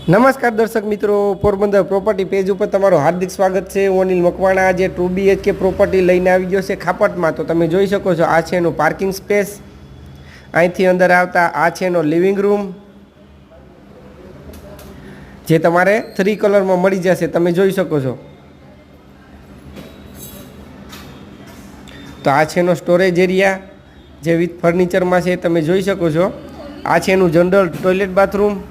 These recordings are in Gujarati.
નમસ્કાર દર્શક મિત્રો, પોરબંદર પ્રોપર્ટી પેજ ઉપર તમારું હાર્દિક સ્વાગત છે। હું અનિલ મકવાણા આજે 2BHK પ્રોપર્ટી લઈને આવી ગયો છે ખાપટમાં। તો તમે જોઈ શકો છો, આ છે એનું પાર્કિંગ સ્પેસ। અહીંથી અંદર આવતા આ છે એનો લિવિંગ રૂમ, જે તમારે 3 કલરમાં મળી જશે। તમે જોઈ શકો છો। તો આ છે એનો સ્ટોરેજ એરિયા, જે વિથ ફર્નિચરમાં છે, તમે જોઈ શકો છો। આ છે એનું જનરલ ટોયલેટ બાથરૂમ।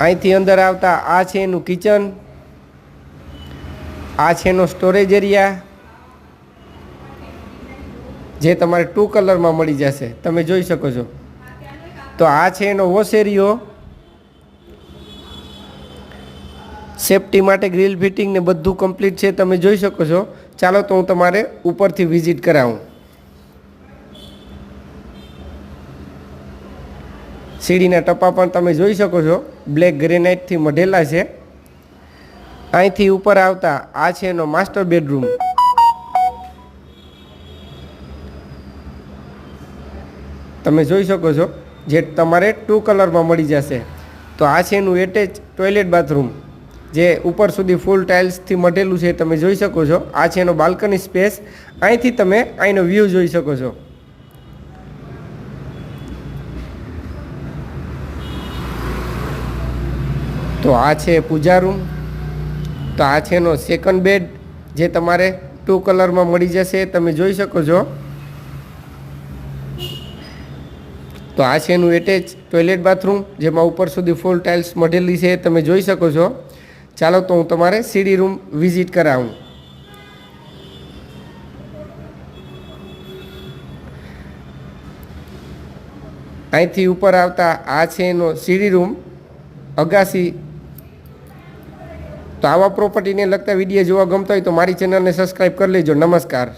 અહીંથી અંદર આવતા આ છે એનું કિચન, આ છે એનો સ્ટોરેજ એરિયા, જે તમારે 2 કલરમાં મળી જશે। તમે જોઈ શકો છો। તો આ છે એનો વોશ એરિયો, સેફટી માટે ગ્રીલ ફિટિંગ ને બધું કમ્પ્લીટ છે। તમે જોઈ શકો છો। ચાલો તો હું તમારે ઉપરથી વિઝિટ કરાવું। સીડીના ટપ્પા પણ તમે જોઈ શકો છો, બ્લેક ગ્રેનાઇટથી મઢેલા છે। અહીંથી ઉપર આવતા આ છે એનો માસ્ટર બેડરૂમ, તમે જોઈ શકો છો, જે તમારે 2 કલરમાં મળી જશે। તો આ છે એનું એટેચ ટોયલેટ બાથરૂમ, જે ઉપર સુધી ફૂલ ટાઇલ્સથી મઢેલું છે। તમે જોઈ શકો છો। આ છે એનો બાલ્કની સ્પેસ, અહીંથી તમે અહીંનો વ્યૂ જોઈ શકો છો। તો આ છે પૂજા રૂમ। તો આ છે એનો સેકન્ડ બેડ, જે તમારે 2 કલરમાં મળી જશે। તમે જોઈ શકો છો। તો આ છે એનું એટેચ ટોયલેટ બાથરૂમ, જેમાં ઉપર સુધી ફૂલ ટાઇલ્સ મઢેલી છે। તમે જોઈ શકો છો। ચાલો તો હું તમારે સીડી રૂમ વિઝિટ કરાવું। અહીંથી ઉપર આવતા આ છે એનો સીડી રૂમ, અગાસી। તો આવા પ્રોપર્ટીને લગતા વિડીયો જોવા ગમતા હોય તો મારી ચેનલને સબસ્ક્રાઈબ કરી લેજો। નમસ્કાર।